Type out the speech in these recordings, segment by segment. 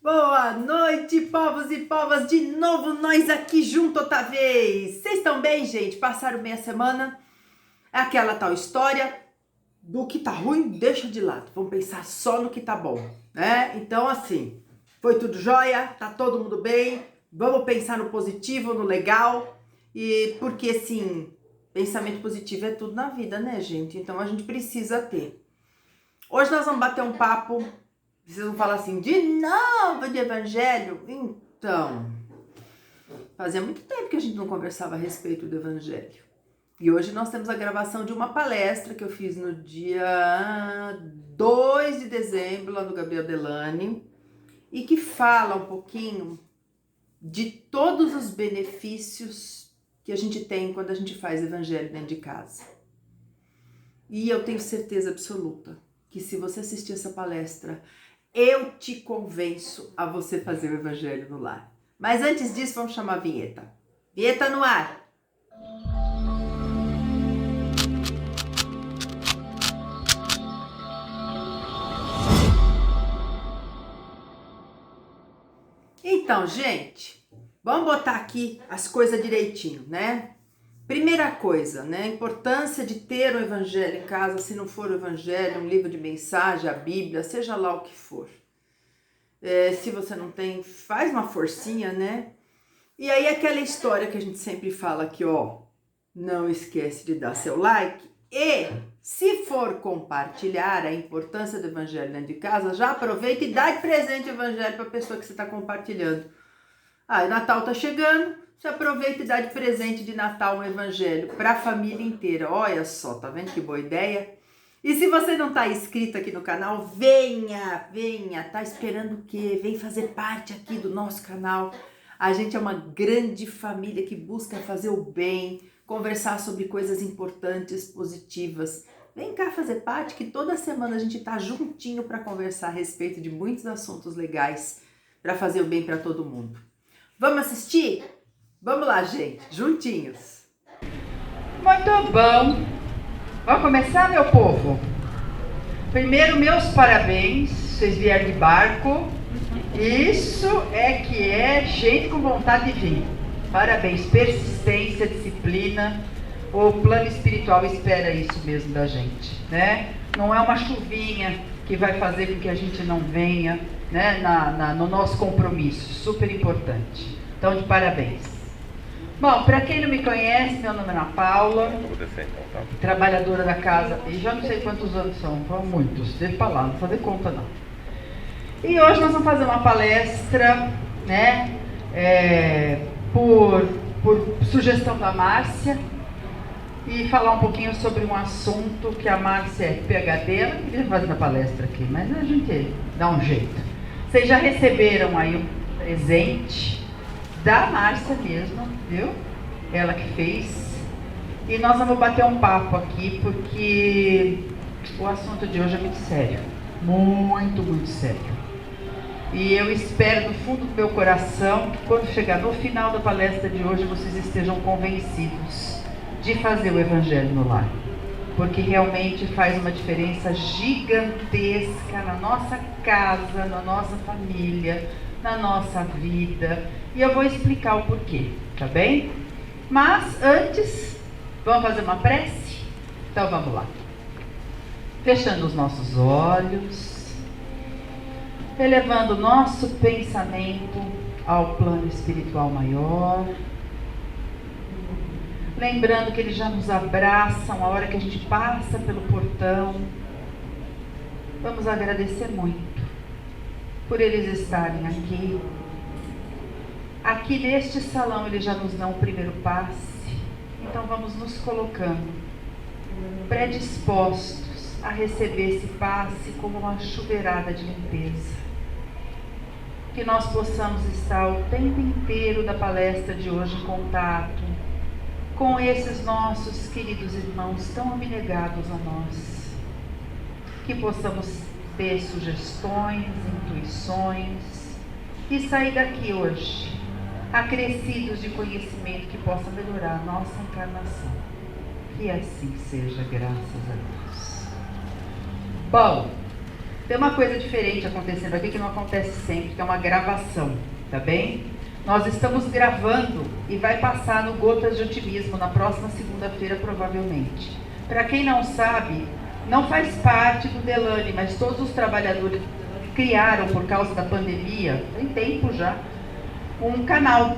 Boa noite, povos e povas, de novo nós aqui junto outra vez. Vocês estão bem, gente? Passaram bem a semana? É aquela tal história do que tá ruim, deixa de lado. Vamos pensar só no que tá bom, né? Então, assim, foi tudo jóia, tá todo mundo bem. Vamos pensar no positivo, no legal. E porque, assim, pensamento positivo é tudo na vida, né, gente? Então, a gente precisa ter. Hoje nós vamos bater um papo. Vocês vão falar assim, de novo de evangelho? Então, fazia muito tempo que a gente não conversava a respeito do evangelho. E hoje nós temos a gravação de uma palestra que eu fiz no dia 2 de dezembro, lá no Gabriel Delany, e que fala um pouquinho de todos os benefícios que a gente tem quando a gente faz evangelho dentro de casa. E eu tenho certeza absoluta que se você assistir essa palestra, eu te convenço a você fazer o evangelho no lar. Mas antes disso, vamos chamar a vinheta. Vinheta no ar! Então, gente, vamos botar aqui as coisas direitinho, né? Primeira coisa, né? A importância de ter o evangelho em casa, se não for o evangelho, um livro de mensagem, a Bíblia, seja lá o que for. Se você não tem, faz uma forcinha, né? E aí aquela história que a gente sempre fala aqui, ó, não esquece de dar seu like e se for compartilhar a importância do evangelho dentro de casa, já aproveita e dá de presente o evangelho para a pessoa que você está compartilhando. O Natal tá chegando, você aproveita e dá de presente de Natal um evangelho para a família inteira. Olha só, tá vendo que boa ideia? E se você não tá inscrito aqui no canal, venha, tá esperando o quê? Vem fazer parte aqui do nosso canal. A gente é uma grande família que busca fazer o bem, conversar sobre coisas importantes, positivas. Vem cá fazer parte, que toda semana a gente tá juntinho para conversar a respeito de muitos assuntos legais, para fazer o bem para todo mundo. Vamos assistir? Vamos lá, gente, juntinhos. Muito bom. Vamos começar, meu povo? Primeiro, meus parabéns. Vocês vieram de barco. Isso é que é gente com vontade de vir. Parabéns, persistência, disciplina. O plano espiritual espera isso mesmo da gente, né? Não é uma chuvinha que vai fazer com que a gente não venha, né, no nosso compromisso, super importante. Então, de parabéns. Bom, para quem não me conhece, meu nome é Ana Paula, trabalhadora da casa, e já não sei quantos anos são, muitos, deixa pra lá, não vou fazer conta não. E hoje nós vamos fazer uma palestra, né, por sugestão da Márcia, e falar um pouquinho sobre um assunto que a Márcia é PhD, ela queria fazer a palestra aqui, mas a gente dá um jeito. Vocês já receberam aí um presente da Márcia mesmo, viu? Ela que fez. E nós vamos bater um papo aqui, porque o assunto de hoje é muito sério. Muito, muito sério. E eu espero do fundo do meu coração que quando chegar no final da palestra de hoje, vocês estejam convencidos de fazer o evangelho no lar. Porque realmente faz uma diferença gigantesca na nossa casa, na nossa família, na nossa vida. E eu vou explicar o porquê, tá bem? Mas antes, vamos fazer uma prece? Então vamos lá. Fechando os nossos olhos, elevando o nosso pensamento ao plano espiritual maior. Lembrando que eles já nos abraçam a hora que a gente passa pelo portão. Vamos agradecer muito por eles estarem aqui. Aqui neste salão eles já nos dão o primeiro passe. Então vamos nos colocando predispostos a receber esse passe como uma chuveirada de limpeza. Que nós possamos estar o tempo inteiro da palestra de hoje em contato com esses nossos queridos irmãos tão abnegados a nós. Que possamos ter sugestões, intuições e sair daqui hoje acrescidos de conhecimento que possa melhorar a nossa encarnação. Que assim seja, graças a Deus. Bom, Tem uma coisa diferente acontecendo aqui que não acontece sempre, que é uma gravação, tá bem? Nós estamos gravando e vai passar no Gotas de Otimismo na próxima segunda-feira, provavelmente. Para quem não sabe, não faz parte do Delane, mas todos os trabalhadores criaram, por causa da pandemia, tem tempo já, um canal.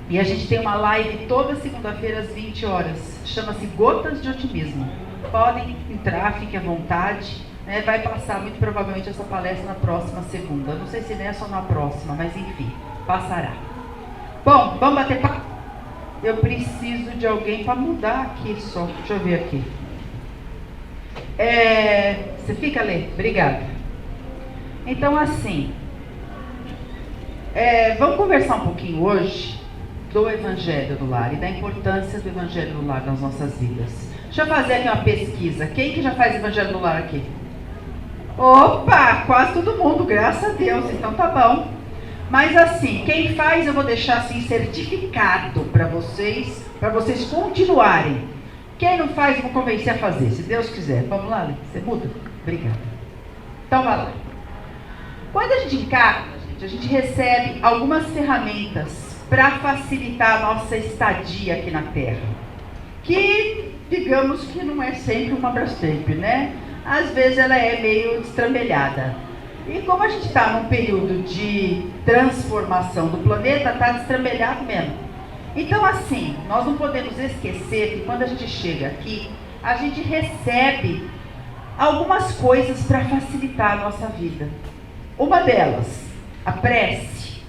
E a gente tem uma live toda segunda-feira às 20 horas. Chama-se Gotas de Otimismo. Podem entrar, fiquem à vontade. Vai passar muito provavelmente essa palestra na próxima segunda. Não sei se nem é só na próxima, mas enfim, passará. Bom, vamos bater papo? Eu preciso de alguém para mudar aqui só. Deixa eu ver aqui. Você fica, Lê? Obrigada. Então, assim, vamos conversar um pouquinho hoje do Evangelho do Lar e da importância do Evangelho do Lar nas nossas vidas. Deixa eu fazer aqui uma pesquisa. Quem que já faz Evangelho do Lar aqui? Opa, quase todo mundo, graças a Deus, então tá bom. Mas assim, quem faz eu vou deixar assim certificado para vocês continuarem. Quem não faz, eu vou convencer a fazer, se Deus quiser. Vamos lá, Lê? Você muda? Obrigada. Então vai lá. Quando a gente encarna, a gente recebe algumas ferramentas para facilitar a nossa estadia aqui na Terra. Que, digamos que não é sempre uma Brastemp, né? Às vezes ela é meio destrambelhada. E como a gente está num período de transformação do planeta, está destrambelhado mesmo. Então assim, nós não podemos esquecer que quando a gente chega aqui, a gente recebe algumas coisas para facilitar a nossa vida. Uma delas, a prece.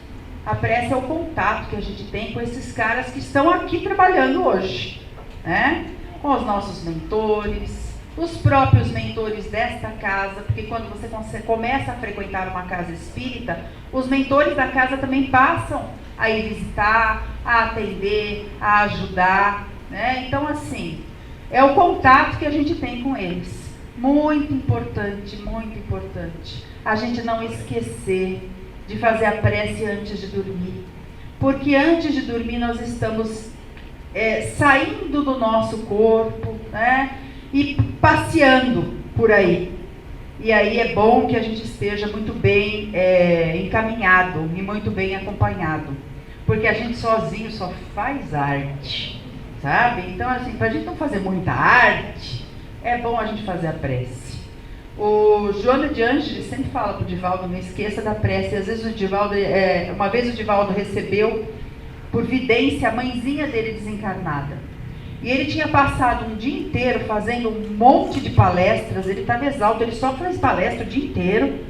A prece é o contato que a gente tem com esses caras que estão aqui trabalhando hoje, né? Com os nossos mentores, os próprios mentores desta casa, porque quando você começa a frequentar uma casa espírita, os mentores da casa também passam a ir visitar, a atender, a ajudar, né? Então assim, é o contato que a gente tem com eles. Muito importante a gente não esquecer de fazer a prece antes de dormir, porque antes de dormir nós estamos saindo do nosso corpo, né? E passeando por aí. E aí é bom que a gente esteja muito bem encaminhado e muito bem acompanhado. Porque a gente sozinho só faz arte, sabe? Então, assim, para a gente não fazer muita arte, é bom a gente fazer a prece. O Joana de Ângeles sempre fala para o Divaldo, não esqueça da prece. Às vezes o Divaldo, uma vez o Divaldo recebeu, por vidência, a mãezinha dele desencarnada. E ele tinha passado um dia inteiro fazendo um monte de palestras, ele estava exausto, ele só faz palestra o dia inteiro.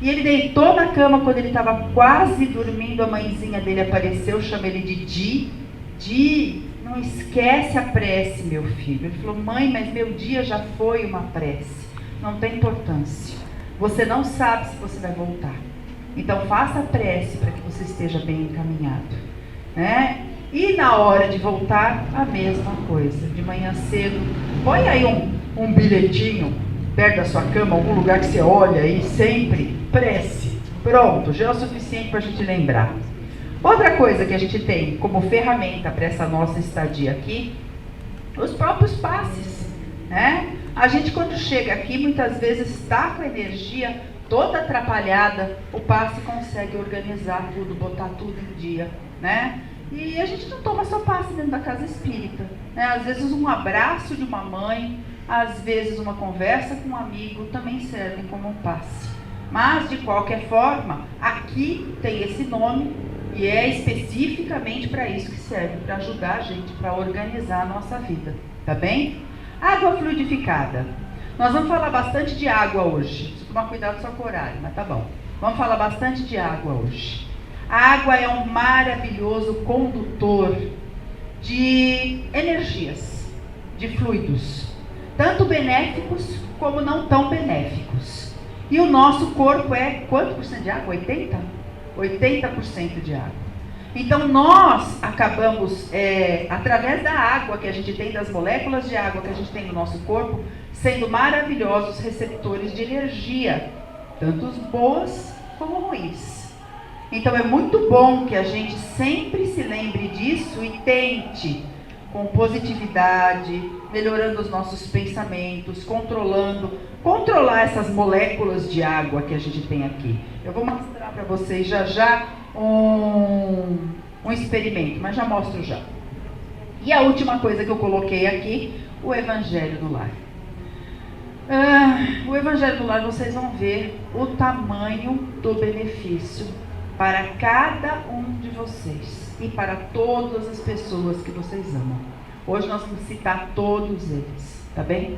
E ele deitou na cama quando ele estava quase dormindo, a mãezinha dele apareceu, chama ele de Di. Di, não esquece a prece, meu filho. Ele falou, mãe, mas meu dia já foi uma prece. Não tem importância. Você não sabe se você vai voltar. Então faça a prece para que você esteja bem encaminhado, né? E na hora de voltar, a mesma coisa. De manhã cedo, põe aí um bilhetinho perto da sua cama, algum lugar que você olha aí, sempre, prece. Pronto, já é o suficiente para a gente lembrar. Outra coisa que a gente tem como ferramenta para essa nossa estadia aqui, os próprios passes, né? A gente quando chega aqui, muitas vezes está com a energia toda atrapalhada, o passe consegue organizar tudo, botar tudo em dia, né? E a gente não toma só passe dentro da casa espírita, né? Às vezes um abraço de uma mãe, às vezes uma conversa com um amigo também servem como um passe. Mas de qualquer forma, aqui tem esse nome e é especificamente para isso que serve, para ajudar a gente, para organizar a nossa vida, tá bem? Água fluidificada. Nós vamos falar bastante de água hoje. Preciso tomar cuidado só com o horário, mas tá bom. Vamos falar bastante de água hoje. A água é um maravilhoso condutor de energias, de fluidos, tanto benéficos como não tão benéficos. E o nosso corpo é quanto por cento de água? 80%? 80% de água. Então nós acabamos, através da água que a gente tem, das moléculas de água que a gente tem no nosso corpo, sendo maravilhosos receptores de energia, tanto boas como ruins. Então é muito bom que a gente sempre se lembre disso e tente, com positividade, melhorando os nossos pensamentos, controlando controlar essas moléculas de água que a gente tem aqui. Eu vou mostrar para vocês já um experimento, mas já mostro já. E a última coisa que eu coloquei aqui, o Evangelho no Lar. O Evangelho no Lar, vocês vão ver o tamanho do benefício para cada um de vocês e para todas as pessoas que vocês amam. Hoje nós vamos citar todos eles, tá bem?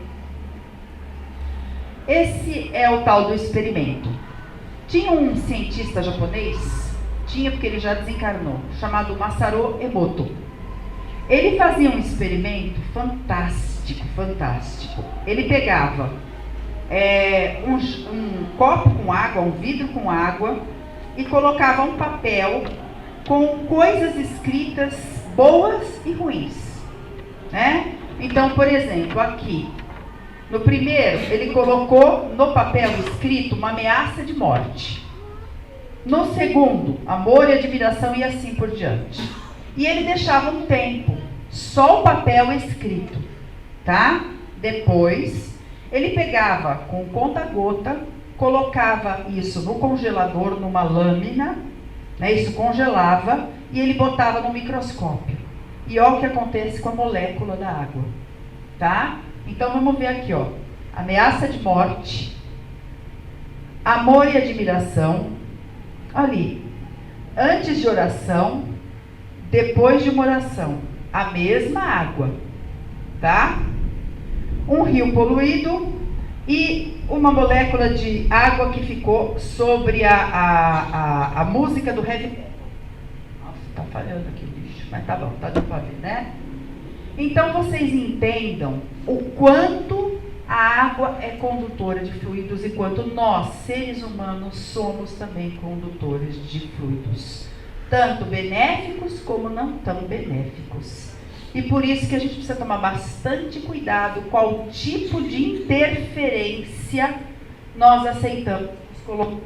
Esse é o tal do experimento. Tinha um cientista japonês, porque ele já desencarnou, chamado Masaru Emoto. Ele fazia um experimento fantástico. Ele pegava um copo com água, um vidro com água, e colocava um papel com coisas escritas boas e ruins, né? Então, por exemplo, aqui, no primeiro, ele colocou no papel escrito uma ameaça de morte. No segundo, amor e admiração e assim por diante. E ele deixava um tempo, só o papel escrito, tá? Depois, ele pegava com conta-gota, colocava isso no congelador, numa lâmina, né? Isso congelava e ele botava no microscópio. E olha o que acontece com a molécula da água, tá? Então vamos ver aqui, ó. Ameaça de morte, amor e admiração, ali, antes de oração, depois de uma oração, a mesma água, tá? Um rio poluído e uma molécula de água que ficou sobre a música do heavy metal. Nossa, tá falhando aqui o bicho, mas tá bom, tá dando pra ver, né? Então vocês entendam o quanto a água é condutora de fluidos e quanto nós, seres humanos, somos também condutores de fluidos, tanto benéficos como não tão benéficos. E por isso que a gente precisa tomar bastante cuidado qual tipo de interferência nós aceitamos colocar,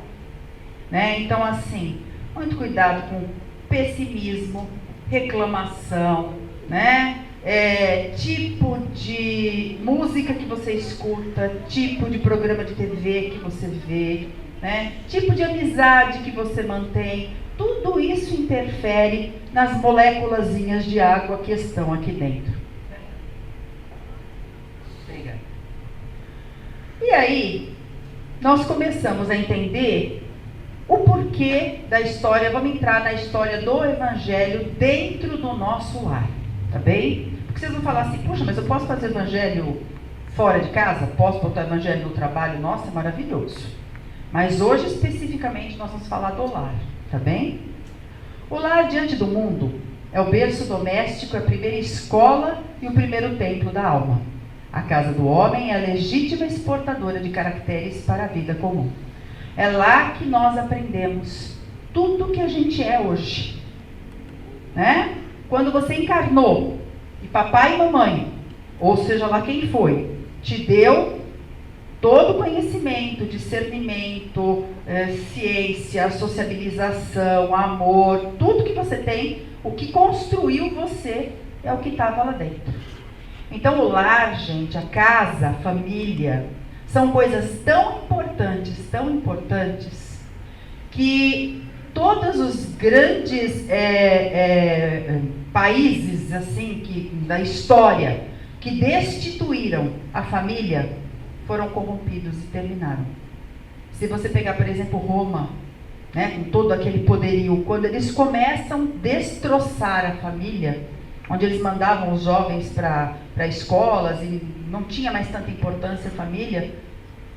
né? Então, assim, muito cuidado com pessimismo, reclamação, né? Tipo de música que você escuta, tipo de programa de TV que você vê, né? Tipo de amizade que você mantém. Tudo isso interfere nas moléculazinhas de água que estão aqui dentro. E aí, nós começamos a entender o porquê da história. Vamos entrar na história do Evangelho dentro do nosso lar, tá bem? Porque vocês vão falar assim, puxa, mas eu posso fazer Evangelho fora de casa? Posso botar Evangelho no trabalho? Nossa, é maravilhoso. Mas hoje, especificamente, nós vamos falar do lar. Tá bem? O lar diante do mundo é o berço doméstico, é a primeira escola e o primeiro templo da alma. A casa do homem é a legítima exportadora de caracteres para a vida comum. É lá que nós aprendemos tudo que a gente é hoje, né? Quando você encarnou e papai e mamãe, ou seja lá quem foi, te deu todo o conhecimento, discernimento, ciência, sociabilização, amor, tudo que você tem, o que construiu você é o que estava lá dentro. Então o lar, gente, a casa, a família, são coisas tão importantes, que todos os grandes países assim, da história que destituíram a família, foram corrompidos e terminaram. Se você pegar, por exemplo, Roma, né, com todo aquele poderio, quando eles começam a destroçar a família, onde eles mandavam os jovens para escolas e não tinha mais tanta importância a família,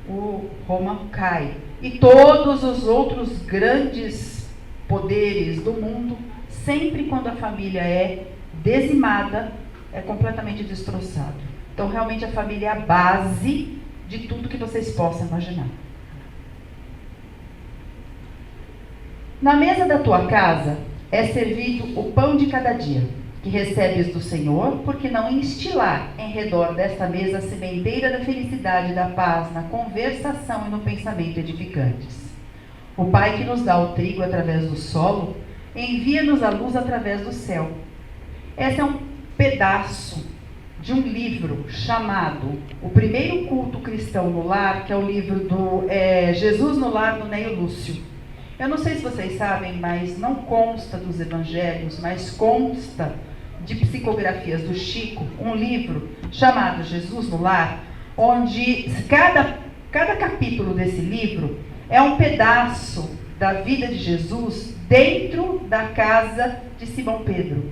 o Roma cai. E todos os outros grandes poderes do mundo, sempre quando a família é dizimada, é completamente destroçado. Então, realmente, a família é a base de tudo que vocês possam imaginar. Na mesa da tua casa é servido o pão de cada dia, que recebes do Senhor, porque não instilar em redor desta mesa a sementeira da felicidade, da paz, na conversação e no pensamento edificantes. O Pai que nos dá o trigo através do solo, envia-nos a luz através do céu. Esse é um pedaço de um livro chamado O Primeiro Culto Cristão no Lar, que é o livro do Jesus no Lar, do Neio Lúcio. Eu não sei se vocês sabem, mas não consta dos evangelhos, mas consta de psicografias do Chico, um livro chamado Jesus no Lar, onde cada capítulo desse livro é um pedaço da vida de Jesus dentro da casa de Simão Pedro.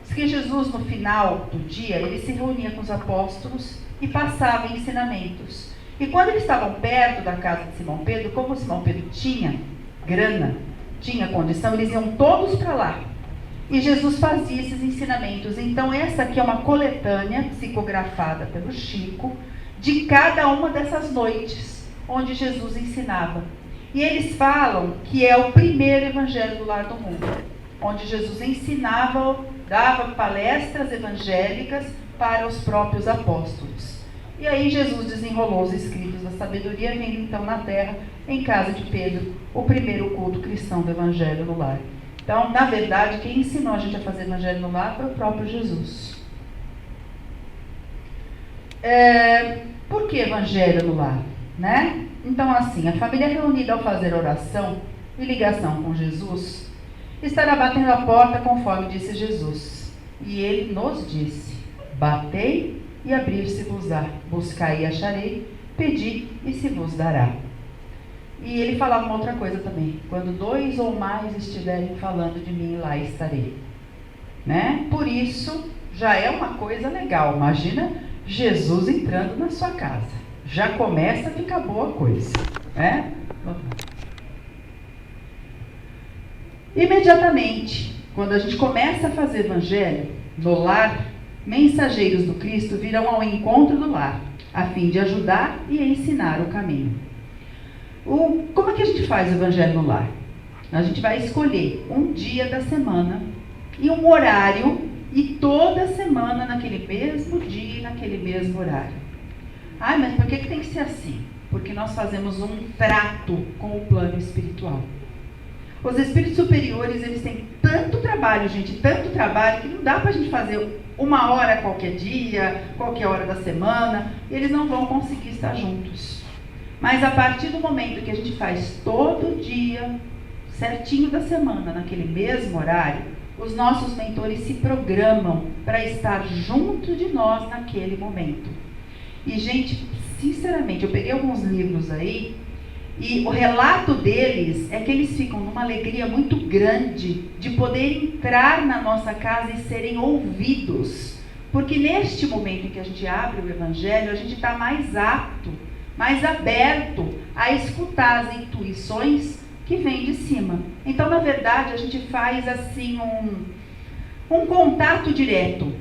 Diz que Jesus, no final do dia, ele se reunia com os apóstolos e passava ensinamentos. E quando eles estavam perto da casa de Simão Pedro, como Simão Pedro tinha grana, tinha condição, eles iam todos para lá. E Jesus fazia esses ensinamentos. Então essa aqui é uma coletânea psicografada pelo Chico de cada uma dessas noites onde Jesus ensinava. E eles falam que é o primeiro evangelho do lar do mundo, onde Jesus ensinava, dava palestras evangélicas para os próprios apóstolos. E aí Jesus desenrolou os escritos da sabedoria, vindo então na terra, em casa de Pedro, o primeiro culto cristão do evangelho no lar. Então, na verdade, quem ensinou a gente a fazer evangelho no lar foi o próprio Jesus. Por que evangelho no lar? Né? Então, assim, a família reunida ao fazer oração e ligação com Jesus, estará batendo a porta conforme disse Jesus. E ele nos disse: batei e abrir-se-vos-á, buscai e acharei, pedi e se vos dará. E ele falava uma outra coisa também: quando 2 ou mais estiverem falando de mim, lá estarei. Né? Por isso, já é uma coisa legal. Imagina Jesus entrando na sua casa. Já começa a ficar boa coisa. Né? Imediatamente, quando a gente começa a fazer evangelho no lar, mensageiros do Cristo virão ao encontro do lar, a fim de ajudar e ensinar o caminho. Como é que a gente faz o evangelho no lar? A gente vai escolher um dia da semana e um horário, e toda semana naquele mesmo dia e naquele mesmo horário. Ai, mas por que tem que ser assim? Porque nós fazemos um trato com o plano espiritual. Os espíritos superiores, eles têm tanto trabalho, gente, tanto trabalho, que não dá pra gente fazer uma hora qualquer dia, qualquer hora da semana, e eles não vão conseguir estar juntos. Mas a partir do momento que a gente faz todo dia, certinho da semana, naquele mesmo horário, os nossos mentores se programam para estar junto de nós naquele momento. E, gente, sinceramente, eu peguei alguns livros aí, e o relato deles é que eles ficam numa alegria muito grande de poder entrar na nossa casa e serem ouvidos. Porque neste momento em que a gente abre o evangelho, a gente está mais apto, mais aberto a escutar as intuições que vêm de cima. Então, na verdade, a gente faz assim um contato direto,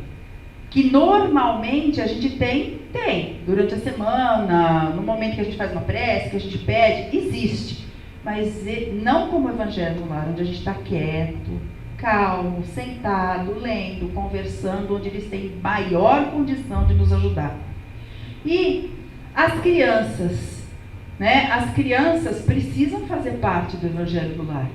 que normalmente a gente tem durante a semana, no momento que a gente faz uma prece, que a gente pede, existe. Mas não como o evangelho no lar, onde a gente está quieto, calmo, sentado, lendo, conversando, onde eles têm maior condição de nos ajudar. E as crianças, né? As crianças precisam fazer parte do evangelho no lar.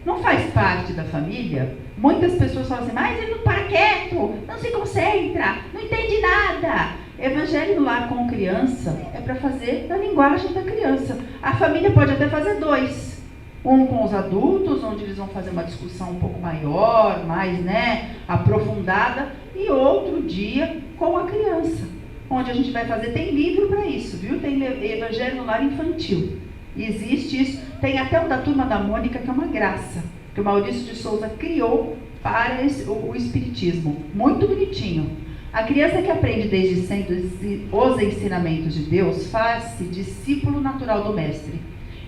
Não faz parte da família? Muitas pessoas falam assim: mas ele não para quieto, não se concentra, não entende nada. Evangelho no lar com criança é para fazer na linguagem da criança. A família pode até fazer 2. Um com os adultos, onde eles vão fazer uma discussão um pouco maior, mais, né, aprofundada. E outro dia com a criança, onde a gente vai fazer, tem livro para isso, viu? Tem Evangelho no lar infantil. Existe isso. Tem até o da Turma da Mônica, que é uma graça, que o Maurício de Souza criou para o Espiritismo. Muito bonitinho. A criança que aprende desde sempre os ensinamentos de Deus faz-se discípulo natural do Mestre.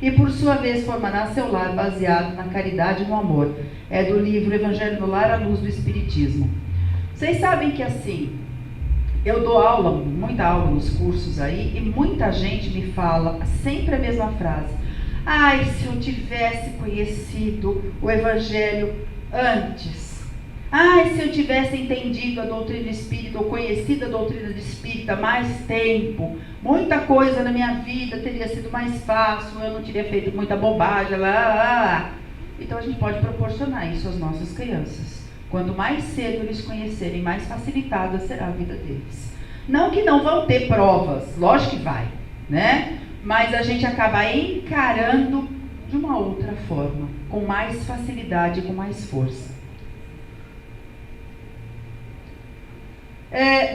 E por sua vez formará seu lar baseado na caridade e no amor. É do livro Evangelho no Lar, à luz do Espiritismo. Vocês sabem que assim, eu dou aula, muita aula nos cursos aí, e muita gente me fala sempre a mesma frase: ai, se eu tivesse conhecido o Evangelho antes. Ai, se eu tivesse entendido a doutrina espírita, ou conhecido a doutrina espírita há mais tempo, muita coisa na minha vida teria sido mais fácil, eu não teria feito muita bobagem, lá. Então a gente pode proporcionar isso às nossas crianças. Quanto mais cedo eles conhecerem, mais facilitada será a vida deles. Não que não vão ter provas, lógico que vai, né? Mas a gente acaba encarando de uma outra forma, com mais facilidade, com mais força.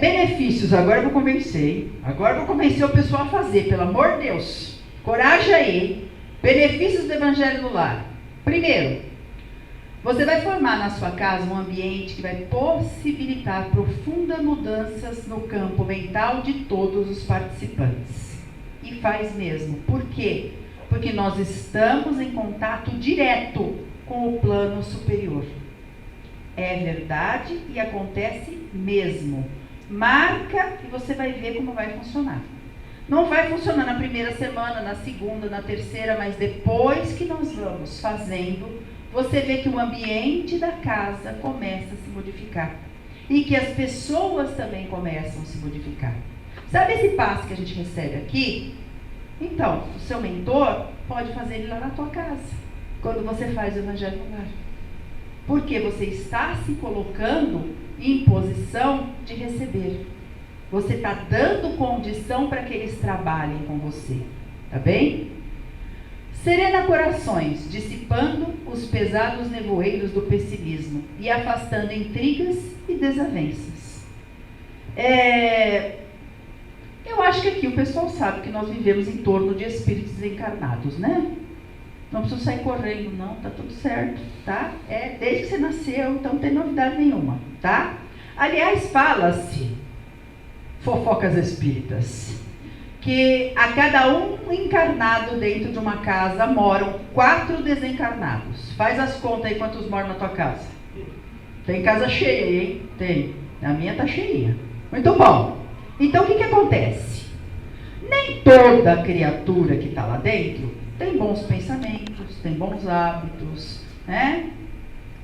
Benefícios, agora eu vou convencer, hein? Agora eu vou convencer o pessoal a fazer, pelo amor de Deus. Coragem aí. Benefícios do Evangelho no Lar. Primeiro, você vai formar na sua casa um ambiente que vai possibilitar profundas mudanças no campo mental de todos os participantes. E faz mesmo. Por quê? Porque nós estamos em contato direto com o plano superior. É verdade e acontece mesmo. Marca e você vai ver como vai funcionar. Não vai funcionar na primeira semana, na segunda, na terceira, mas depois que nós vamos fazendo, você vê que o ambiente da casa começa a se modificar. E que as pessoas também começam a se modificar. Sabe esse passe que a gente recebe aqui? Então, o seu mentor pode fazer ele lá na tua casa, quando você faz o Evangelho no Lar. Porque você está se colocando em posição de receber. Você está dando condição para que eles trabalhem com você. Tá bem? Serena corações, dissipando os pesados nevoeiros do pessimismo e afastando intrigas e desavenças. Eu acho que aqui o pessoal sabe que nós vivemos em torno de espíritos encarnados, né? Não precisa sair correndo, não, tá tudo certo, tá? Desde que você nasceu, então não tem novidade nenhuma, tá? Aliás, fala-se, fofocas espíritas, que a cada um encarnado dentro de uma casa moram 4 desencarnados. Faz as contas aí quantos moram na tua casa. Tem casa cheia, hein? Tem. A minha tá cheia. Muito bom. Então o que acontece? Nem toda criatura que está lá dentro tem bons pensamentos, tem bons hábitos, né?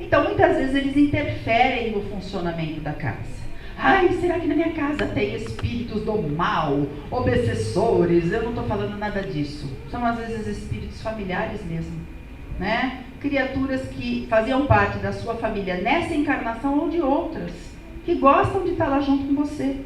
Então muitas vezes eles interferem no funcionamento da casa. Ai, será que na minha casa tem espíritos do mal, obsessores? Eu não estou falando nada disso. São às vezes espíritos familiares mesmo, né? Criaturas que faziam parte da sua família nessa encarnação ou de outras, que gostam de estar lá junto com você.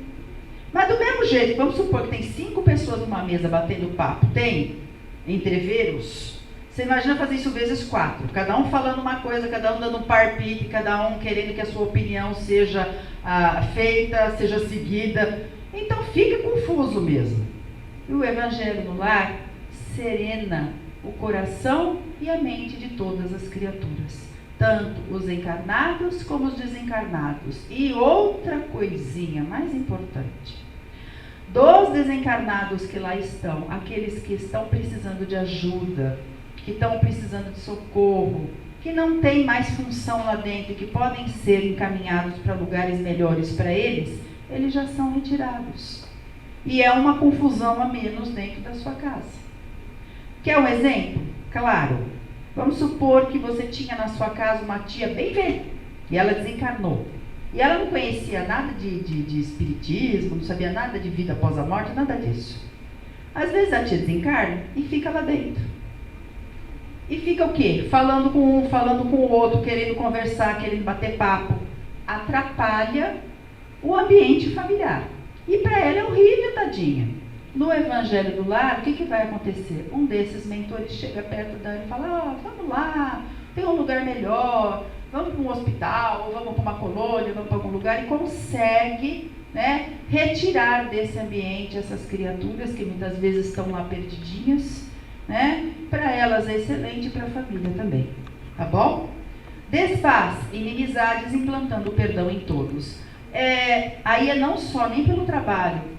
Mas do mesmo jeito, vamos supor que tem 5 pessoas numa mesa batendo papo, tem entreveros. Você imagina fazer isso vezes 4, cada um falando uma coisa, cada um dando um palpite, cada um querendo que a sua opinião seja feita, seja seguida. Então fica confuso mesmo. E o Evangelho no Lar serena o coração e a mente de todas as criaturas, tanto os encarnados como os desencarnados. E outra coisinha mais importante: dos desencarnados que lá estão, aqueles que estão precisando de ajuda, que estão precisando de socorro, que não tem mais função lá dentro, que podem ser encaminhados para lugares melhores para eles, eles já são retirados. E é uma confusão a menos dentro da sua casa. Quer um exemplo? Claro. Vamos supor que você tinha na sua casa uma tia bem velha, e ela desencarnou. E ela não conhecia nada de espiritismo, não sabia nada de vida após a morte, nada disso. Às vezes a tia desencarna e fica lá dentro. E fica o quê? Falando com um, falando com o outro, querendo conversar, querendo bater papo. Atrapalha o ambiente familiar. E para ela é horrível, tadinha. No Evangelho do Lar, o que vai acontecer? Um desses mentores chega perto dela e fala: vamos lá, tem um lugar melhor, vamos para um hospital, ou vamos para uma colônia, vamos para algum lugar, e consegue, né, retirar desse ambiente essas criaturas que muitas vezes estão lá perdidinhas, né? Para elas é excelente e para a família também, tá bom? Desfaz inimizades, implantando o perdão em todos. Aí é não só nem pelo trabalho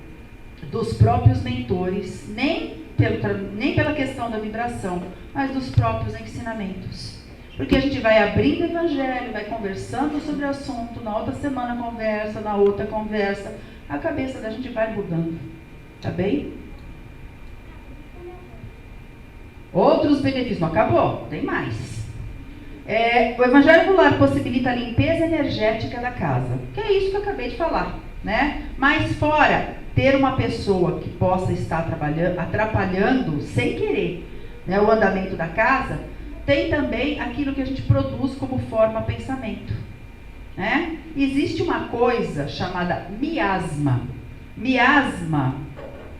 dos próprios mentores, nem pela questão da vibração, mas dos próprios ensinamentos. Porque a gente vai abrindo o Evangelho, vai conversando sobre o assunto, na outra semana conversa, na outra conversa, a cabeça da gente vai mudando, tá bem? Outros benefícios, não acabou, tem mais. O Evangelho do Lar possibilita a limpeza energética da casa, que é isso que eu acabei de falar, né? Mas fora ter uma pessoa que possa estar atrapalhando sem querer, né, o andamento da casa, tem também aquilo que a gente produz como forma pensamento. né? Existe uma coisa chamada miasma. Miasma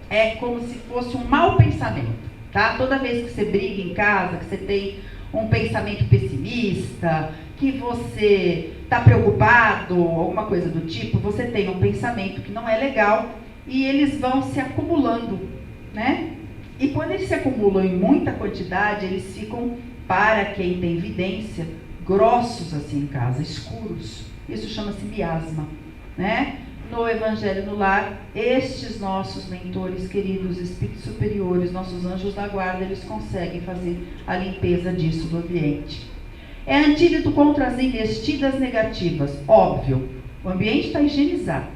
é como se fosse um mau pensamento, tá? Toda vez que você briga em casa, que você tem um pensamento pessimista, que você está preocupado, alguma coisa do tipo, você tem um pensamento que não é legal e eles vão se acumulando, né? E quando eles se acumulam em muita quantidade, eles ficam, para quem tem vidência, grossos assim em casa, escuros. Isso chama-se miasma, né? No Evangelho no Lar, estes nossos mentores queridos, espíritos superiores, nossos anjos da guarda, eles conseguem fazer a limpeza disso do ambiente. É antídoto contra as investidas negativas, óbvio. O ambiente está higienizado,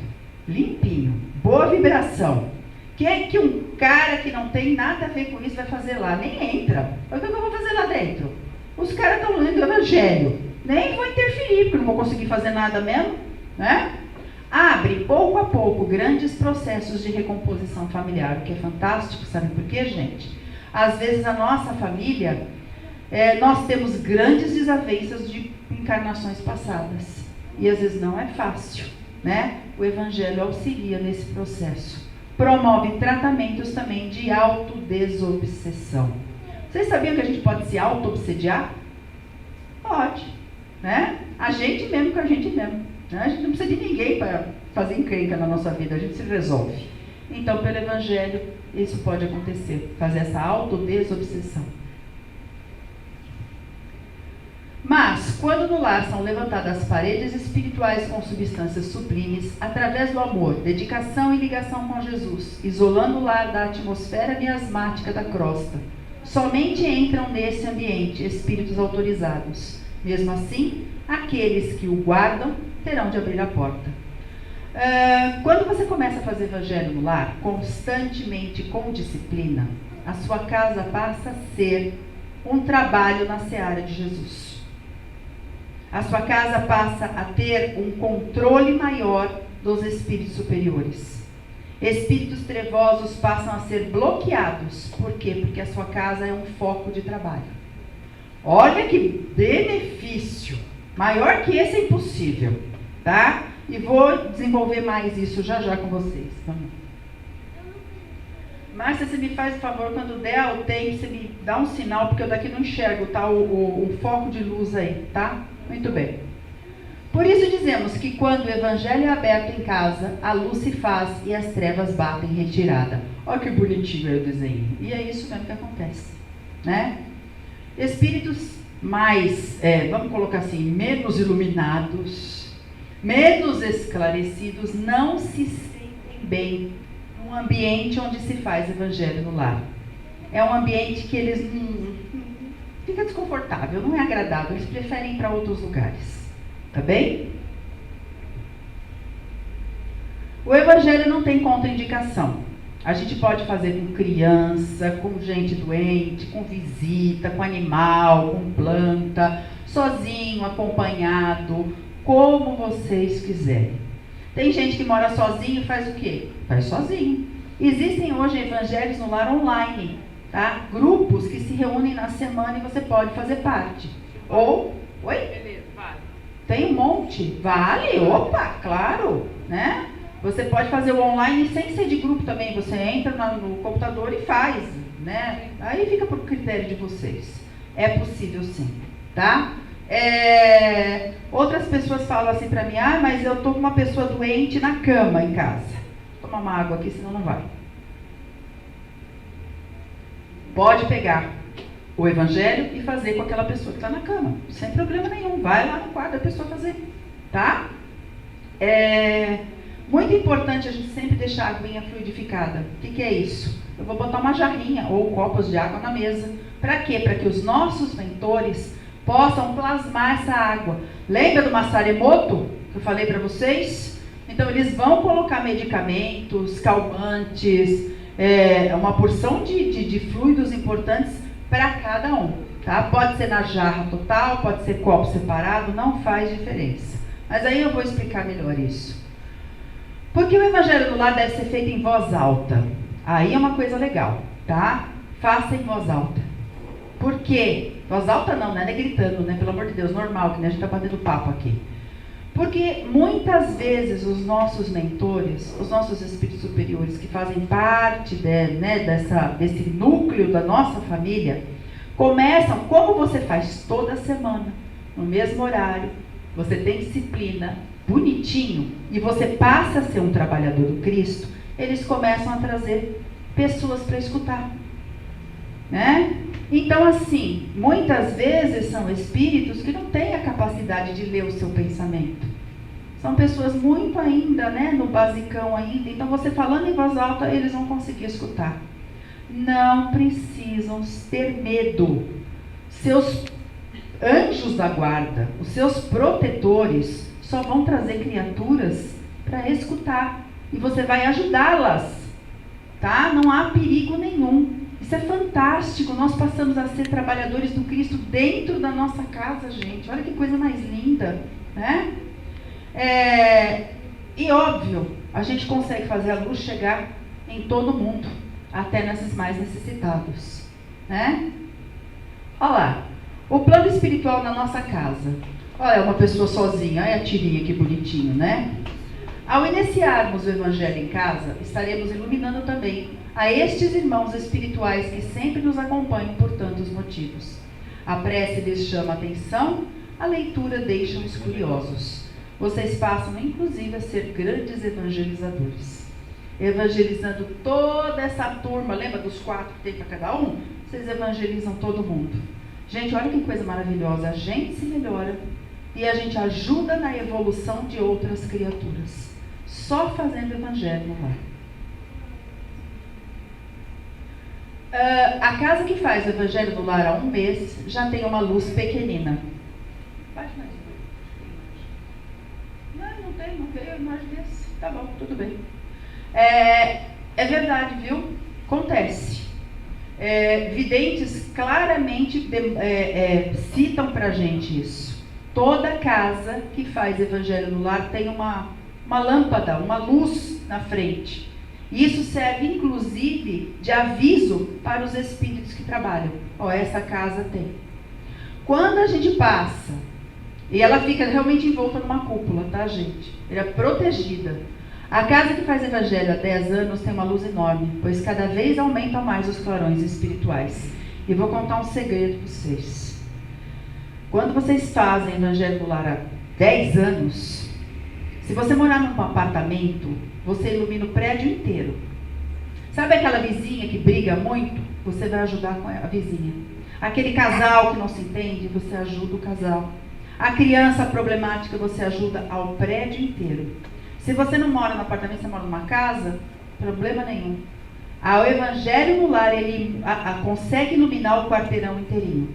limpinho, boa vibração. O que é que um cara que não tem nada a ver com isso vai fazer lá? Nem entra. O que eu vou fazer lá dentro? Os caras estão lendo o Evangelho. Nem vou interferir, porque não vou conseguir fazer nada mesmo, né? Abre, pouco a pouco, grandes processos de recomposição familiar, o que é fantástico, sabe por quê, gente? Às vezes a nossa família, nós temos grandes desavenças de encarnações passadas. E às vezes não é fácil, né? O Evangelho auxilia nesse processo. Promove tratamentos também de autodesobsessão. Vocês sabiam que a gente pode se auto-obsediar? Pode, né? A gente mesmo com a gente mesmo. Né? A gente não precisa de ninguém para fazer encrenca na nossa vida, a gente se resolve. Então, pelo Evangelho, isso pode acontecer, fazer essa autodesobsessão. Mas, quando no lar são levantadas paredes espirituais com substâncias sublimes, através do amor, dedicação e ligação com Jesus, isolando o lar da atmosfera miasmática da crosta, somente entram nesse ambiente espíritos autorizados. Mesmo assim, aqueles que o guardam terão de abrir a porta. Quando você começa a fazer Evangelho no lar, constantemente, com disciplina, a sua casa passa a ser um trabalho na seara de Jesus. A sua casa passa a ter um controle maior dos espíritos superiores. Espíritos trevosos passam a ser bloqueados. Por quê? Porque a sua casa é um foco de trabalho. Olha que benefício! Maior que esse é impossível, tá? E vou desenvolver mais isso já já com vocês. Vamos. Márcia, você me faz o favor, quando der o tempo, você me dá um sinal, porque eu daqui não enxergo, tá? O foco de luz aí, tá? Muito bem. Por isso dizemos que quando o Evangelho é aberto em casa, a luz se faz e as trevas batem em retirada. Olha que bonitinho aí o desenho. E é isso mesmo que acontece, né? Espíritos mais, vamos colocar assim, menos iluminados, menos esclarecidos, não se sentem bem num ambiente onde se faz Evangelho no lar. É um ambiente que eles fica desconfortável, não é agradável, eles preferem ir para outros lugares. Tá bem? O Evangelho não tem contraindicação. A gente pode fazer com criança, com gente doente, com visita, com animal, com planta, sozinho, acompanhado, como vocês quiserem. Tem gente que mora sozinho e faz o quê? Faz sozinho. Existem hoje evangelhos no lar online, tá? Grupos que se reúnem na semana e você pode fazer parte. Ou, oi? Beleza, vale. Tem um monte. Vale? Opa, claro, né? Você pode fazer o online sem ser de grupo também. Você entra no computador e faz, né? Aí fica por critério de vocês. É possível sim, tá? Outras pessoas falam assim pra mim, mas eu tô com uma pessoa doente na cama em casa. Vou tomar uma água aqui, senão não vai. Pode pegar o evangelho e fazer com aquela pessoa que está na cama, sem problema nenhum. Vai lá no quarto da pessoa fazer, tá? Muito importante a gente sempre deixar a aguinha fluidificada. O que é isso? Eu vou botar uma jarrinha ou copos de água na mesa. Para quê? Para que os nossos mentores possam plasmar essa água. Lembra do Masaremoto que eu falei para vocês? Então eles vão colocar medicamentos, calmantes, uma porção de fluidos importantes para cada um. Tá? Pode ser na jarra total, pode ser copo separado, não faz diferença. Mas aí eu vou explicar melhor isso. Porque o evangelho do lar deve ser feito em voz alta. Aí é uma coisa legal, tá? Faça em voz alta. Por quê? Voz alta não, né? Não é gritando, né? Pelo amor de Deus, normal, que né? A gente tá batendo papo aqui. Porque muitas vezes os nossos mentores, os nossos espíritos superiores que fazem parte desse núcleo da nossa família, começam, como você faz toda semana, no mesmo horário, você tem disciplina, bonitinho, e você passa a ser um trabalhador do Cristo, eles começam a trazer pessoas para escutar. Né? Então, assim, muitas vezes são espíritos que não têm a capacidade de ler o seu pensamento. São pessoas muito ainda, né, no basicão ainda. Então, você falando em voz alta, eles vão conseguir escutar. Não precisam ter medo. Seus anjos da guarda, os seus protetores, só vão trazer criaturas para escutar. E você vai ajudá-las. Tá? Não há perigo nenhum. Isso é fantástico, nós passamos a ser trabalhadores do Cristo dentro da nossa casa, gente. Olha que coisa mais linda, né? E óbvio, a gente consegue fazer a luz chegar em todo mundo, até nesses mais necessitados, né? Olha lá, o plano espiritual na nossa casa. Olha, uma pessoa sozinha, olha a tirinha que bonitinho, né? Ao iniciarmos o Evangelho em casa, estaremos iluminando também a estes irmãos espirituais que sempre nos acompanham por tantos motivos. A prece lhes chama a atenção, a leitura deixa-os curiosos. Vocês passam, inclusive, a ser grandes evangelizadores. Evangelizando toda essa turma, lembra dos 4 que tem para cada um? Vocês evangelizam todo mundo. Gente, olha que coisa maravilhosa. A gente se melhora e a gente ajuda na evolução de outras criaturas. Só fazendo evangelho no lar. A casa que faz o Evangelho no Lar há 1 mês já tem uma luz pequenina. Baixa mais um. Não veio a imagem desse. Tá bom, tudo bem. É verdade, viu? Acontece. Videntes claramente citam pra gente isso. Toda casa que faz Evangelho no Lar tem uma lâmpada, uma luz na frente. Isso serve, inclusive, de aviso para os espíritos que trabalham. Essa casa tem. Quando a gente passa, e ela fica realmente envolta numa cúpula, tá, gente? Ela é protegida. A casa que faz evangelho há 10 anos tem uma luz enorme, pois cada vez aumentam mais os clarões espirituais. E vou contar um segredo para vocês. Quando vocês fazem evangelho no lar há 10 anos, se você morar num apartamento, você ilumina o prédio inteiro. Sabe aquela vizinha que briga muito? Você vai ajudar com a vizinha. Aquele casal que não se entende, você ajuda o casal. A criança problemática, você ajuda ao prédio inteiro. Se você não mora no apartamento, você mora numa casa, problema nenhum. O Evangelho no Lar, ele consegue iluminar o quarteirão inteirinho.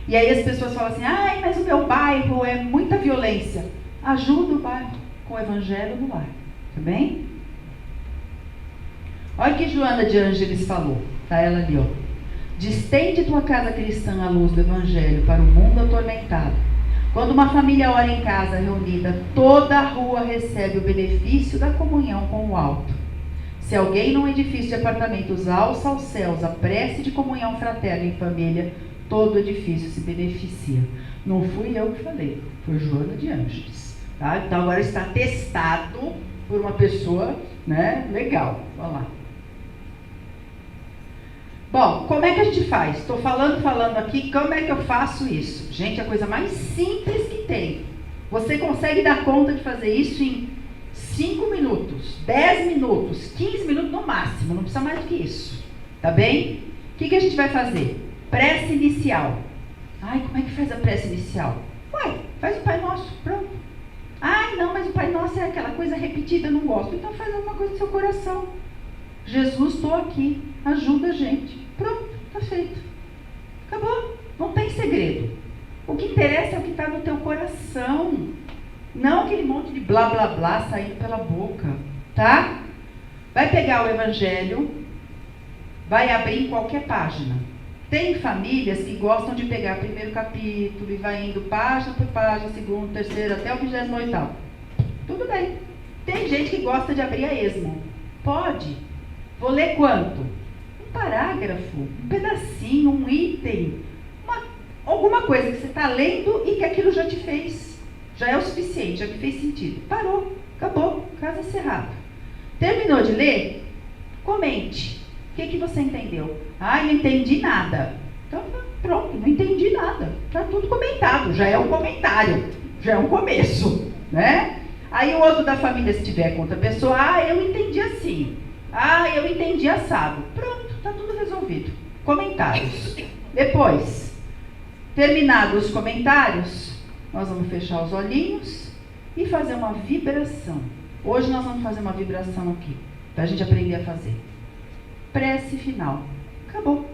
E aí as pessoas falam assim, mas o meu bairro é muita violência. Ajuda o bairro com o Evangelho no Lar. Tá bem? Olha o que Joana de Ângeles falou. Tá ela ali, ó. Distende tua casa cristã à luz do Evangelho para o mundo atormentado. Quando uma família ora em casa reunida, toda a rua recebe o benefício da comunhão com o alto. Se alguém num edifício de apartamentos alça aos céus a prece de comunhão fraterna em família, todo o edifício se beneficia. Não fui eu que falei, foi Joana de Ângeles. Tá? Então agora está testado por uma pessoa, né, legal. Vamos lá. Bom, como é que a gente faz? Estou falando aqui, como é que eu faço isso? Gente, é a coisa mais simples que tem. Você consegue dar conta de fazer isso em 5 minutos, 10 minutos, 15 minutos no máximo, não precisa mais do que isso. Tá bem? O que a gente vai fazer? Prece inicial. Como é que faz a prece inicial? Faz o Pai Nosso, pronto. Não, mas o Pai Nosso é aquela coisa repetida, eu não gosto. Então faz alguma coisa do seu coração. Jesus, estou aqui, ajuda a gente. Pronto, está feito. Acabou, não tem segredo. O que interessa é o que está no teu coração. Não aquele monte de blá blá blá saindo pela boca, tá? Vai pegar o Evangelho, vai abrir em qualquer página. Tem famílias que gostam de pegar o primeiro capítulo e vai indo página por página, segundo, terceiro, até o 28º. Tudo bem. Tem gente que gosta de abrir a esmo. Pode. Vou ler quanto? Um parágrafo, um pedacinho, um item, alguma coisa que você está lendo e que aquilo já te fez Já é o suficiente, já me fez sentido. Parou, acabou, caso encerrado. Terminou de ler? Comente. O que você entendeu? Ah, não entendi nada. Então, pronto, não entendi nada. Está tudo comentado, já é um comentário, já é um começo, né? Aí o outro da família, se tiver com outra pessoa, ah, eu entendi assim. Ah, eu entendi assado. Pronto, está tudo resolvido. Comentários. Depois, terminados os comentários, nós vamos fechar os olhinhos e fazer uma vibração. Hoje nós vamos fazer uma vibração aqui, para a gente aprender a fazer. Prece final. Acabou.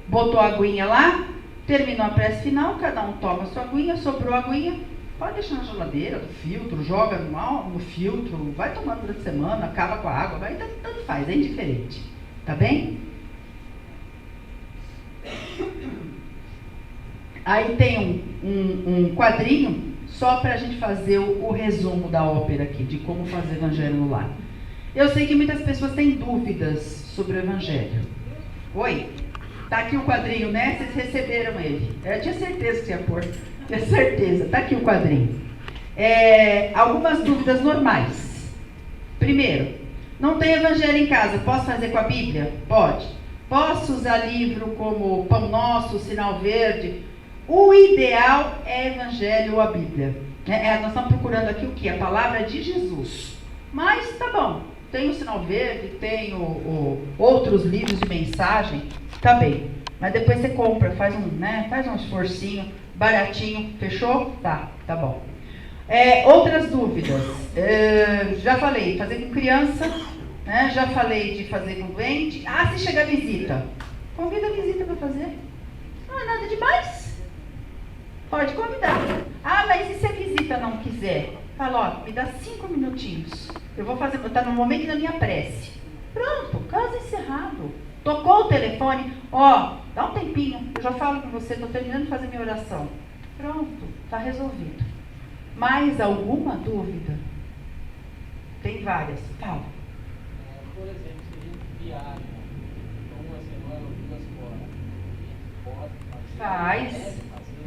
Botou a aguinha lá, terminou a prece final, cada um toma a sua aguinha, sobrou a aguinha, pode deixar na geladeira, no filtro, joga no filtro, vai tomando durante a semana, acaba com a água, vai, tanto faz, é indiferente. Tá bem? Aí tem um quadrinho só para a gente fazer o resumo da ópera aqui, de como fazer evangelho no lar. Eu sei que muitas pessoas têm dúvidas sobre o evangelho. Oi? Tá aqui o quadrinho, né? Vocês receberam ele. Eu tinha certeza que você ia pôr. Tinha certeza. Tá aqui o quadrinho. Algumas dúvidas normais. Primeiro, não tem evangelho em casa. Posso fazer com a Bíblia? Pode. Posso usar livro como Pão Nosso, Sinal Verde? O ideal é evangelho ou a Bíblia. Nós estamos procurando aqui o quê? A palavra de Jesus. Mas tá bom. Tem o Sinal Verde, tem outros livros de mensagem. Tá bem, mas depois você compra, faz um esforcinho, baratinho, fechou? Tá bom. Outras dúvidas, já falei, fazer com criança, né? Já falei de fazer com doente. Ah, se chegar visita, convida a visita para fazer, não é nada demais, pode convidar. Ah, mas e se a visita não quiser? Fala, ó, me dá 5 minutinhos, eu vou fazer, tá no momento da minha prece. Pronto, caso encerrado. Tocou o telefone, ó, dá um tempinho, eu já falo com você, estou terminando de fazer minha oração. Pronto, está resolvido. Mais alguma dúvida? Tem várias. Fala. Por exemplo, se a gente viaja uma semana ou 2 fora, Faz.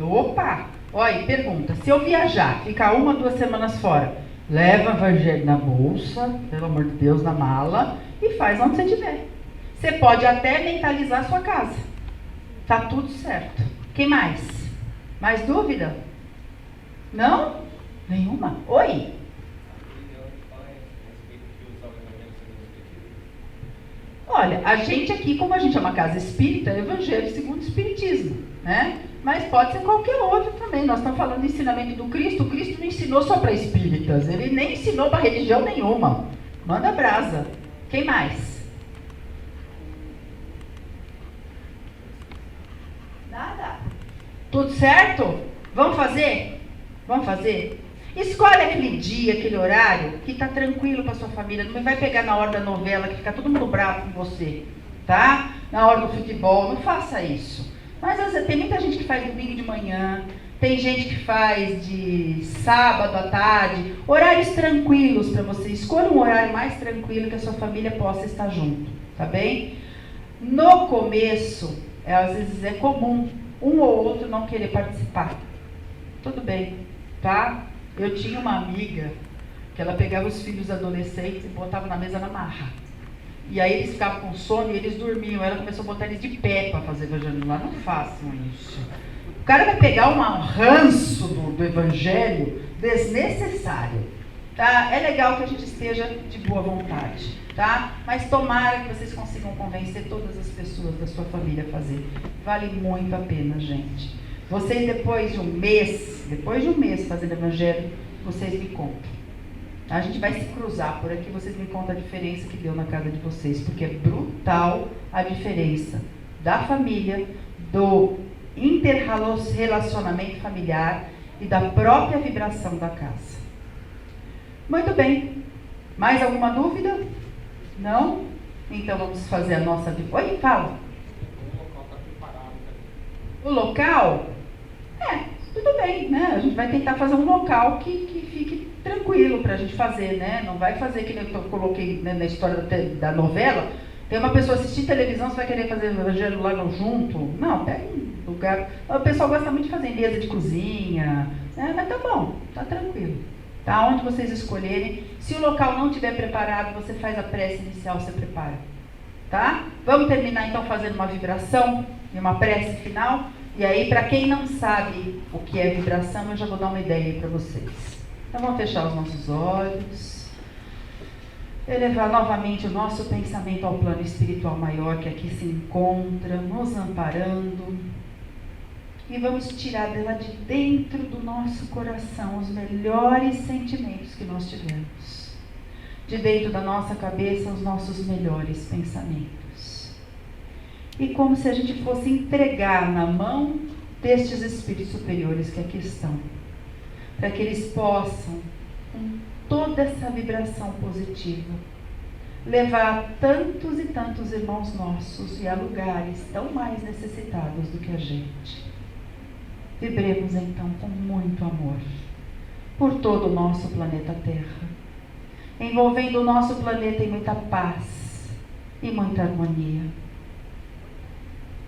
Opa! Olha, pergunta, se eu viajar, ficar 1 ou 2 semanas fora, leva o evangelho na bolsa, pelo amor de Deus, na mala, e faz onde você estiver. Você pode até mentalizar a sua casa. Tá tudo certo. Quem mais? Mais dúvida? Não? Nenhuma? Oi? Olha, a gente aqui, como a gente é uma casa espírita, é evangelho segundo o espiritismo, né? Mas pode ser qualquer outro também. Nós estamos falando do ensinamento do Cristo. O Cristo não ensinou só para espíritas. Ele nem ensinou para religião nenhuma. Manda brasa. Quem mais? Nada. Tudo certo? Vamos fazer? Vamos fazer? Escolhe aquele dia, aquele horário que está tranquilo para sua família. Não vai pegar na hora da novela que fica todo mundo bravo com você, tá? Na hora do futebol, não faça isso. Mas tem muita gente que faz domingo de manhã, tem gente que faz de sábado à tarde, horários tranquilos para você. Escolha um horário mais tranquilo que a sua família possa estar junto, tá bem? No começo, às vezes é comum um ou outro não querer participar. Tudo bem, tá? Eu tinha uma amiga que ela pegava os filhos adolescentes e botava na mesa na marra. E aí eles ficavam com sono e eles dormiam. Ela começou a botar eles de pé para fazer evangelho lá. Não façam isso. O cara vai pegar um ranço do evangelho desnecessário. Tá? É legal que a gente esteja de boa vontade, tá? Mas tomara que vocês consigam convencer todas as pessoas da sua família a fazer. Vale muito a pena, gente. Vocês depois de um mês fazendo evangelho, vocês me contam. A gente vai se cruzar por aqui, vocês me contam a diferença que deu na casa de vocês, porque é brutal a diferença da família, do interrelacionamento familiar e da própria vibração da casa. Muito bem. Mais alguma dúvida? Não? Então vamos fazer a nossa... Oi, fala. O local? Tudo bem, né? A gente vai tentar fazer um local que fique tranquilo pra gente fazer, né? Não vai fazer que eu coloquei, né, na história da novela. Tem uma pessoa assistir televisão, você vai querer fazer evangelho lá junto? Não, pega um lugar. O pessoal gosta muito de fazer mesa de cozinha, Mas tá bom, tá tranquilo. Tá? Onde vocês escolherem. Se o local não estiver preparado, você faz a prece inicial, você prepara. Tá? Vamos terminar então fazendo uma vibração e uma prece final. E aí, para quem não sabe o que é vibração, eu já vou dar uma ideia para vocês. Então vamos fechar os nossos olhos. Elevar novamente o nosso pensamento ao plano espiritual maior que aqui se encontra, nos amparando. E vamos tirar dela de dentro do nosso coração os melhores sentimentos que nós tivemos. De dentro da nossa cabeça, os nossos melhores pensamentos. E como se a gente fosse entregar na mão destes espíritos superiores que aqui estão. Para que eles possam, com toda essa vibração positiva, levar a tantos e tantos irmãos nossos e a lugares tão mais necessitados do que a gente. Vibremos então com muito amor por todo o nosso planeta Terra, envolvendo o nosso planeta em muita paz e muita harmonia.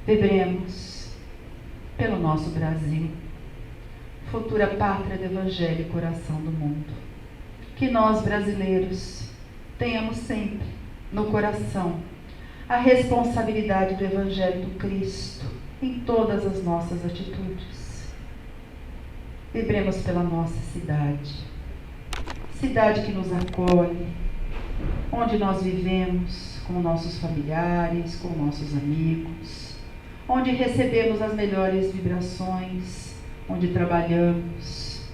Vibremos pelo nosso Brasil, futura pátria do Evangelho e coração do mundo. Que nós, brasileiros, tenhamos sempre no coração a responsabilidade do Evangelho do Cristo em todas as nossas atitudes. Vibremos pela nossa cidade, cidade que nos acolhe, onde nós vivemos com nossos familiares, com nossos amigos, onde recebemos as melhores vibrações, onde trabalhamos.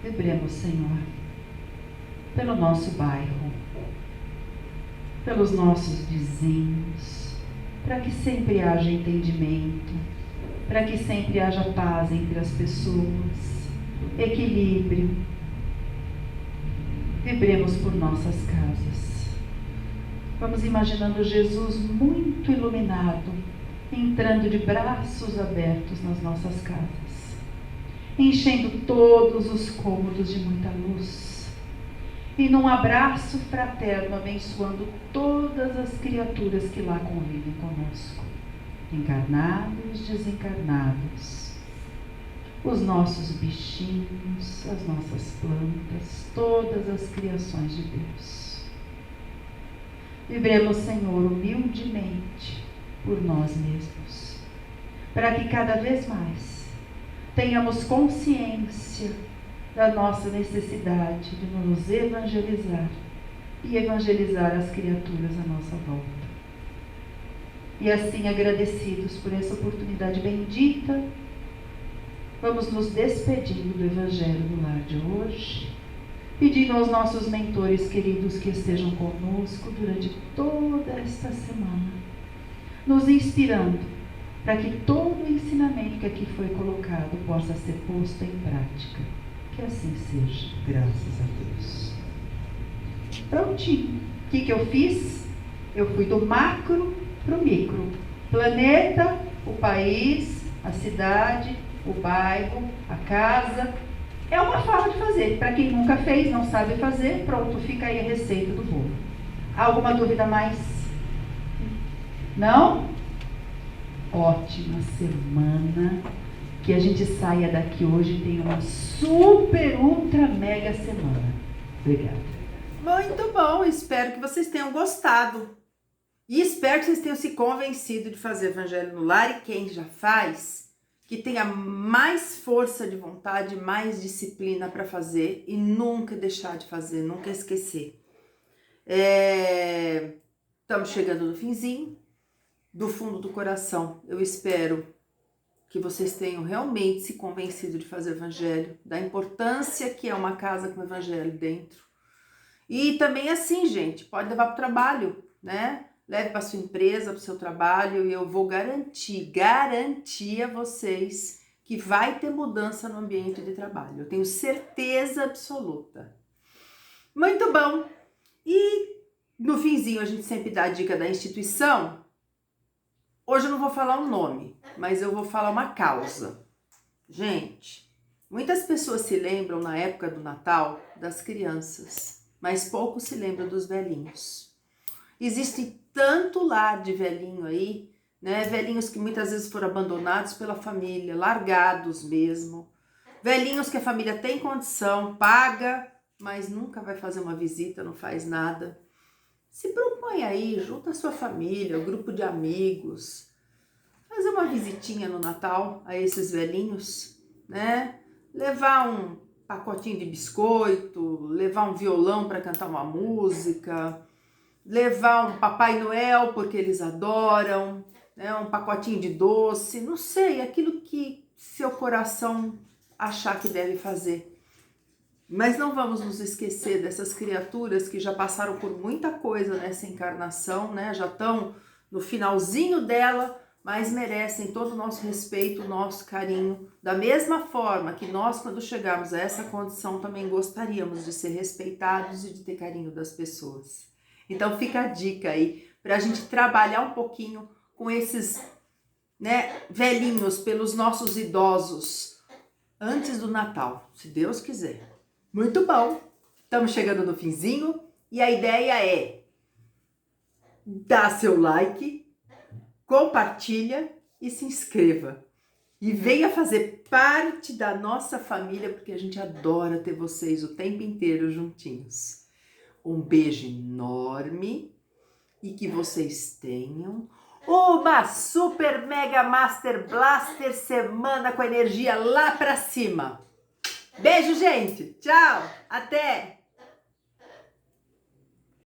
Vibremos, Senhor, pelo nosso bairro, pelos nossos vizinhos, para que sempre haja entendimento, para que sempre haja paz entre as pessoas, equilíbrio. Vibremos por nossas casas. Vamos imaginando Jesus muito iluminado, entrando de braços abertos nas nossas casas, enchendo todos os cômodos de muita luz, e num abraço fraterno abençoando todas as criaturas que lá convivem conosco, encarnados, desencarnados, os nossos bichinhos, as nossas plantas, todas as criações de Deus. Vibremos, Senhor, humildemente por nós mesmos, para que cada vez mais tenhamos consciência da nossa necessidade de nos evangelizar e evangelizar as criaturas à nossa volta. E assim, agradecidos por essa oportunidade bendita, vamos nos despedindo do Evangelho no lar de hoje, pedindo aos nossos mentores queridos que estejam conosco durante toda esta semana, nos inspirando para que todo o ensinamento que aqui foi colocado possa ser posto em prática. Que assim seja, graças a Deus. Prontinho. O que eu fiz? Eu fui do macro para o micro. Planeta, o país, a cidade, o bairro, a casa. É uma forma de fazer. Para quem nunca fez, não sabe fazer, pronto, fica aí a receita do bolo. Alguma dúvida mais? Não? Ótima semana. Que a gente saia daqui hoje e tenha uma super, ultra, mega semana. Obrigada. Muito bom, espero que vocês tenham gostado. E espero que vocês tenham se convencido de fazer Evangelho no Lar, e quem já faz, que tenha mais força de vontade, mais disciplina para fazer e nunca deixar de fazer, nunca esquecer. Estamos chegando no finzinho. Do fundo do coração, eu espero que vocês tenham realmente se convencido de fazer Evangelho, da importância que é uma casa com Evangelho dentro. E também assim, gente, pode levar para o trabalho, né? Leve para sua empresa, para o seu trabalho, e eu vou garantir a vocês que vai ter mudança no ambiente de trabalho. Eu tenho certeza absoluta. Muito bom! E no finzinho a gente sempre dá a dica da instituição. Hoje eu não vou falar o nome, mas eu vou falar uma causa. Gente, muitas pessoas se lembram na época do Natal das crianças, mas poucos se lembram dos velhinhos. Existe tanto lar de velhinho aí, né? Velhinhos que muitas vezes foram abandonados pela família, largados mesmo. Velhinhos que a família tem condição, paga, mas nunca vai fazer uma visita, não faz nada. Se propõe aí, junta a sua família, o grupo de amigos, fazer uma visitinha no Natal a esses velhinhos, né? Levar um pacotinho de biscoito, levar um violão para cantar uma música, levar um Papai Noel porque eles adoram, né? Um pacotinho de doce, não sei, aquilo que seu coração achar que deve fazer. Mas não vamos nos esquecer dessas criaturas que já passaram por muita coisa nessa encarnação, né? Já estão no finalzinho dela, mas merecem todo o nosso respeito, o nosso carinho. Da mesma forma que nós, quando chegarmos a essa condição, também gostaríamos de ser respeitados e de ter carinho das pessoas. Então fica a dica aí para a gente trabalhar um pouquinho com esses, né, velhinhos, pelos nossos idosos, antes do Natal, se Deus quiser. Muito bom! Estamos chegando no finzinho e a ideia é dar seu like, compartilha e se inscreva. E venha fazer parte da nossa família, porque a gente adora ter vocês o tempo inteiro juntinhos. Um beijo enorme e que vocês tenham uma super mega master blaster semana com a energia lá pra cima. Beijo, gente. Tchau. Até.